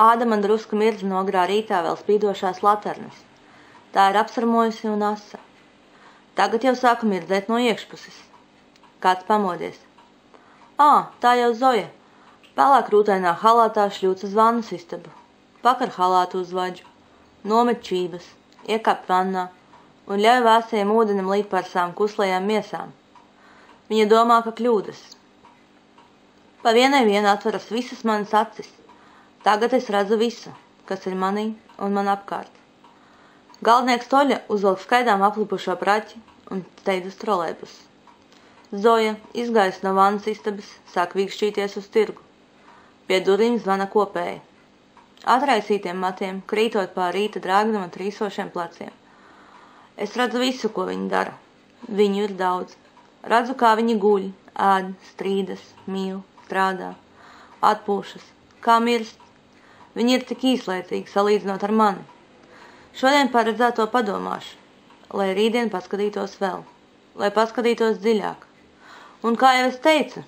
Ādama drusku mirdz nogrā rītā vēl spīdošās laternes. Tā ir apsarmojusi un asa. Tagad jau sāka mirdzēt no iekšpuses. Kāds pamodies. Tā jau Zoja. Pelēk rūtainā halātā šļūc uz vannas istabu. Pakar halātu uz vaģu. Nomet čības, iekāp vannā un ļauj vēsajam ūdenim līdparsām kuslajām miesām. Viņa domā, ka kļūdas. Pa vienai atveras visas manas acis. Tagad es redzu visu, kas ir manī un man apkārt. Galdnieks Toļa uzvelk skaidām aplipušo praķi un steidz uz trolejbus. Zoja, izgājusi no vannas istabas, sāk vīkšķīties uz tirgu. Pie durvīm zvana kopēji. Atraisītiem matiem, krītot pār rīta drāgnuma trīsošiem pleciem. Es redzu visu, ko viņi dara. Viņu ir daudz. Redzu, kā viņi guļ, ēd, strīdas, mīl, strādā, atpūšas, kā mirst. Viņi ir tik īslaicīgi salīdzinot ar mani. Šodien paredzēto padomāšu, lai rītdien paskatītos vēl, lai paskatītos dziļāk. Un kā jau es teicu,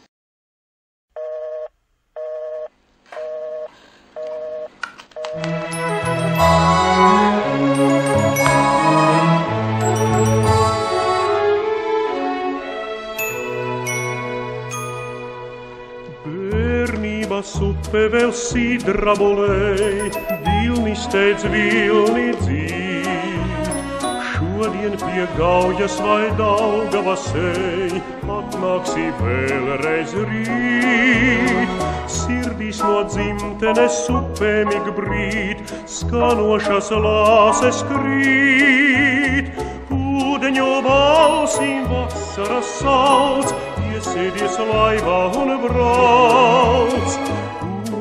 Bērnības upe vēl sidra bolēj, vilni steidz vilni dzīt. Šodien pie Gaujas vai Daugavas ej, atnāksi vēlreiz rīt. Sirdīs no dzimtenes upēmig brīt, skanošas lāses krīt. Ūdeņu balsīm vasaras sauc, iesēdies laivā un brauc.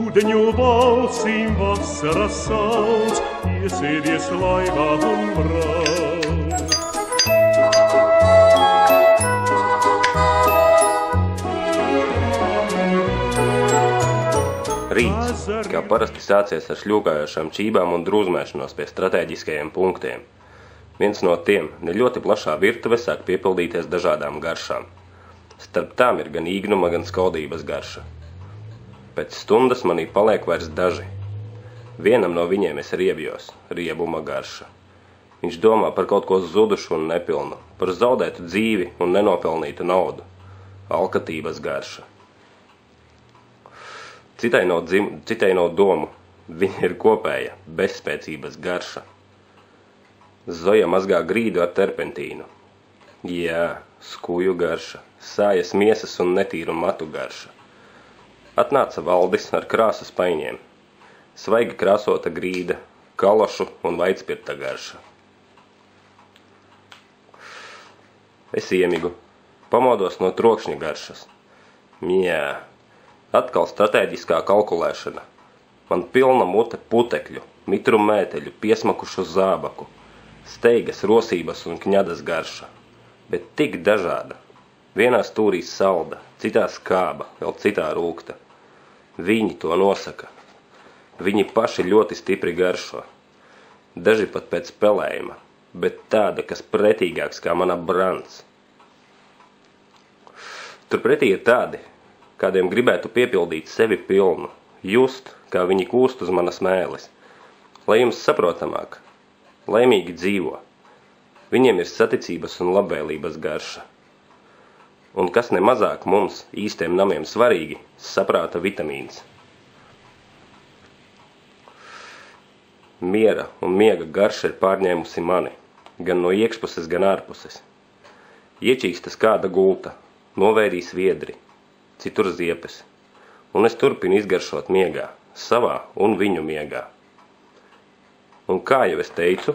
Ūdeņu balsīm vasaras sauc, iesēdies laivā un brauc. Rīts, kā parasti sācies ar šļūkājošām čībām un drūzmēšanos pie stratēģiskajiem punktiem. Viens no tiem, ne ļoti plašā virtuve, sāk piepildīties dažādām garšām. Starp tām ir gan īgnuma, gan skaudības garša. Pēc stundas manī paliek vairs daži. Vienam no viņiem es riebjos, riebuma garša. Viņš domā par kaut ko zudušu un nepilnu, par zaudētu dzīvi un nenopelnītu naudu. Alkatības garša. Citai nav domu, viņa ir kopēja, bezspēcības garša. Zoja mazgā grīdu ar terpentīnu. Jā, skuju garša, sājas miesas un netīru matu garša. Atnāca Valdis ar krāsas paiņiem. Svaigi krāsota grīda, kalošu un vaitspirta garša. Es iemigu, pamodos no trokšņa garšas. Jā, atkal stratēģiskā kalkulēšana. Man pilna mute putekļu, mitru mēteļu, piesmakušu zābaku, steigas, rosības un kņadas garša. Bet tik dažāda. Vienā stūrī salda, citā skāba, vēl citā rūkta. Viņi to nosaka. Viņi paši ļoti stipri garšo. Daži pat pēc pelējuma, bet tāda, kas pretīgāks kā mana brants. Turpretī ir tādi, kādiem gribētu piepildīt sevi pilnu, just, kā viņi kūst uz manas mēles. Lai jums saprotamāk, laimīgi dzīvo. Viņiem ir saticības un labvēlības garša. Un kas nemazāk mums, īstiem namiem svarīgi, saprāta vitamīns. Miera un miega garša ir pārņēmusi mani, gan no iekšpuses, gan ārpuses. Iečīkstas kāda gulta, novērīs viedri, citur ziepes, un es turpinu izgaršot miegā, savā un viņu miegā. Un kā jau es teicu,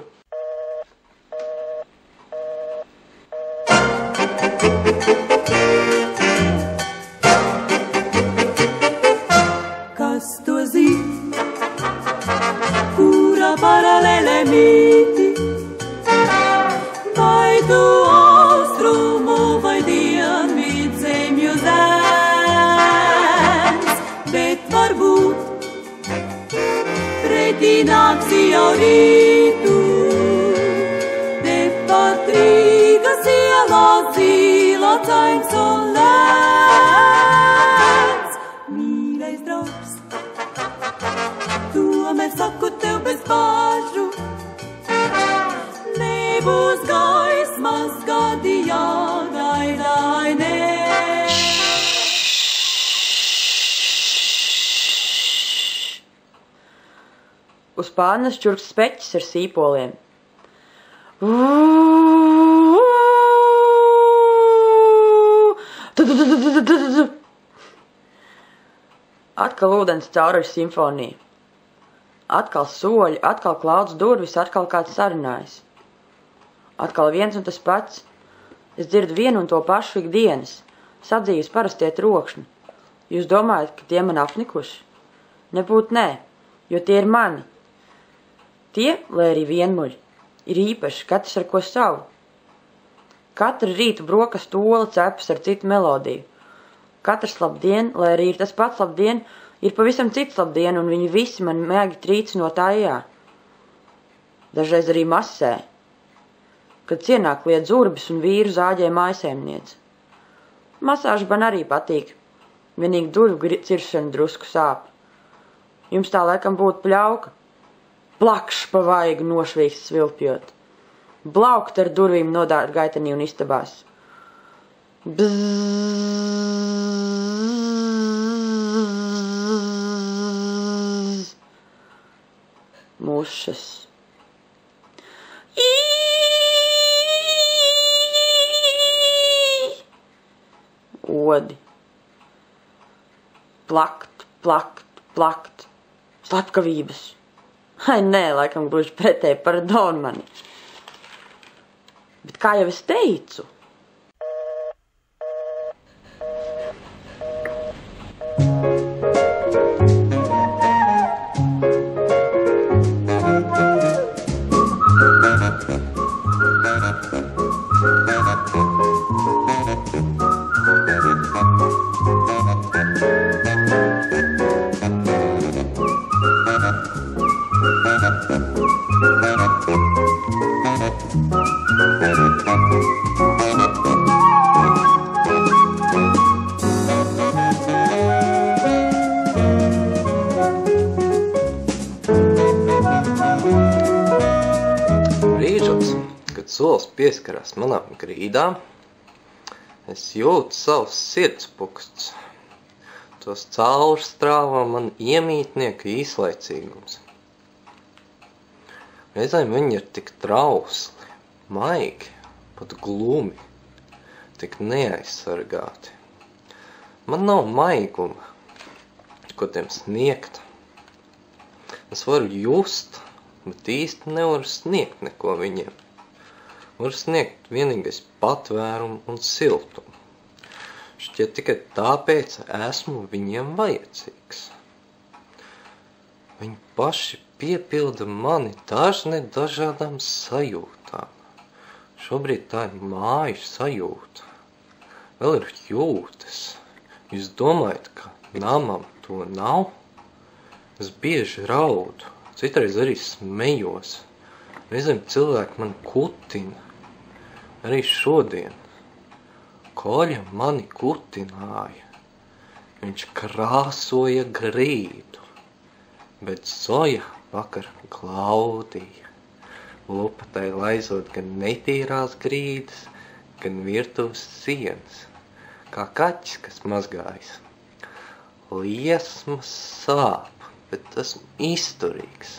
kas to zin, kura paralēlē mīti, vai tu austrumu vai dienvidu zemju zēns, bet varbūt pretī nāksi jau rītu, tepat Rīgas ielās zīlacaims un lēns. Mīļais draugs, to uz pārnes čurks speķis ar sīpoliem. Atkal ūdens cauri simfonija. Atkal soļi, atkal klauds durvis, atkal kāds sarunājas. Atkal viens un tas pats. Es dzirdu vienu un to pašu ikdienas. Sadzīves parastie trokšņi. Jūs domājat, ka tie man apnikuši? Nebūt nē, jo tie ir mani. Tie, lai arī vienmuļi, ir īpaši, katrs ar ko savu. Katru rītu brokastu ola cepas ar citu melodiju. Katrs labdien, lai arī ir tas pats labdien, ir pavisam cits labdien, un viņi visi man mēgi trīc no tājā. Dažreiz arī masē, kad cienāk liet zurbis un vīru zāģē mājasēmniec. Masāža man arī patīk, vienīgi durvju ciršana drusku sāp. Jums tā laikam būtu pļauka. Plakšs pa vaigu nošvīkst svilpjot. Blaukt ar durvīm nodārt gaitenī un istabās. Bzzz. Mušas. Odi. Plakt, plakt, plakt. Slepkavības. Ai, nē, laikam gluži pretēji par donu mani. Bet kā jau es teicu, solis pieskarās manām grīdām, es jūtu savus sirdspuksts. Tos caurstrāvā man iemītnieka īslaicīgums. Reizēm viņi ir tik trausli, maigi, pat glumi, tik neaizsargāti. Man nav maiguma, ko tiem sniegt. Es varu just, bet īsti nevaru sniegt neko viņiem. Var sniegt vienīgais patvērumu un siltumu. Šķiet tikai tāpēc esmu viņiem vajadzīgs. Viņi paši piepilda mani dažādām sajūtām. Šobrīd tā ir māju sajūta. Vēl ir jūtas. Jūs domājat, ka namam to nav? Es bieži raudu, citreiz arī smejos. Reizēm cilvēki man kutina. Arī šodien Koļa mani kutināja. Viņš krāsoja grīdu, bet Zoja vakar glaudīja. Lupatai laizot gan netīrās grīdas, gan virtuves sienas, kā kaķis, kas mazgājas. Liesmas sāp, bet esmu izturīgs.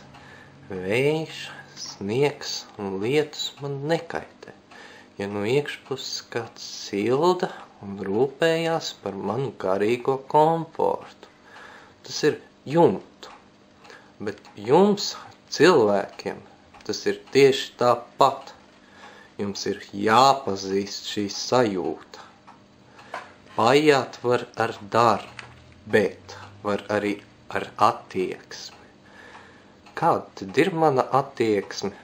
Vējš, sniegs un lietus man nekaitē. Ja no iekšpuses kāds silda un rūpējās par manu garīgo komfortu. Tas ir jumtu. Bet jums, cilvēkiem, tas ir tieši tāpat. Jums ir jāpazīst šī sajūta. Paiet var ar darbu, bet var arī ar attieksmi. Kāda tad ir mana attieksme?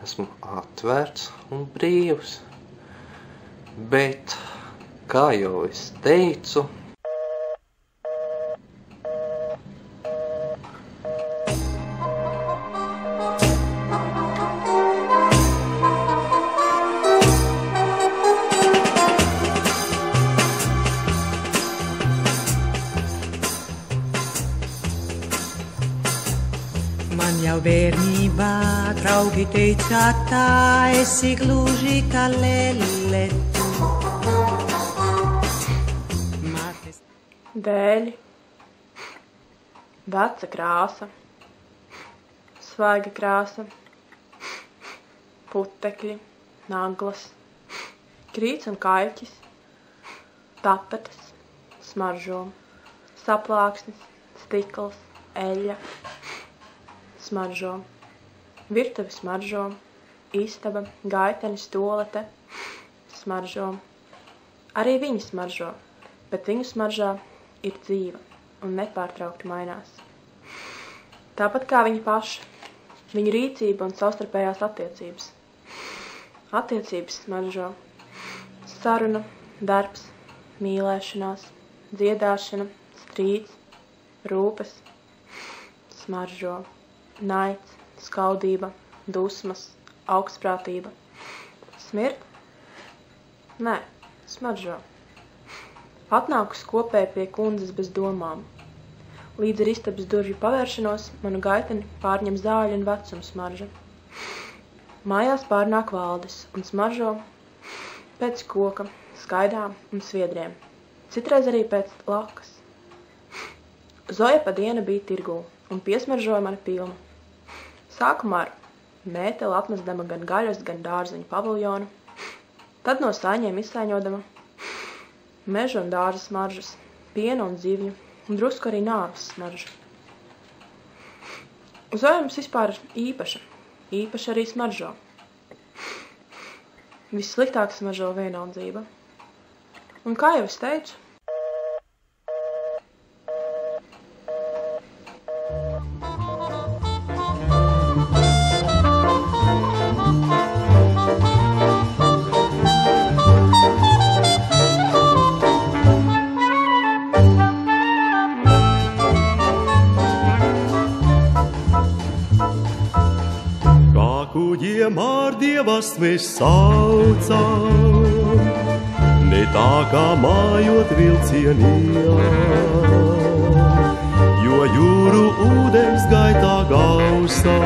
Esmu atvērts un brīvs, bet, kā jau es teicu, man jau bērnībā draugi teica, tā esi gluži kā leletu. Dēļi. Veca krāsa, svaiga krāsa, putekļi, naglas, krīts un kaļķis, tapetes, smaržo, saplāksnis, stikls, eļļa, smaržo, virtuve smaržo, istaba, gaitenis, tolete, smaržo. Arī viņi smaržo, bet viņu smaržā ir dzīva un nepārtraukti mainās. Tāpat kā viņi paši, viņu rīcība un savstarpējās attiecības. Attiecības smaržo, saruna, darbs, mīlēšanās, dziedāšana, strīds, rūpes, smaržo, naids, skaudība, dusmas, augstprātība. Smirt? Nē, smaržo. Atnākus kopēji pie kundzes bez domām. Līdz ar istabas durvju pavēršanos manu gaiteni pārņem zāļu un vecuma smarža. Mājās pārnāk Valdis un smaržo pēc koka, skaidām un sviedriem. Citreiz arī pēc lakas. Zoja pa dienu bija tirgū un piesmaržoja mani pilnu. Sākumā ar mēteli apmesdama gan gaļas, gan dārzeņu paviljonu, tad no sāņiem izsaiņodama meža un dārza smaržas, piena un zivju, un drusku arī nāves smaržu. Zoja mums vispār īpaša arī smaržo. Vissliktāk smaržo vienaldzība. Un kā jau es teicu, kuģiem ar dievas mēs saucam, ne tā kā mājot vilcieniem, jo jūru ūdens gaitā gausā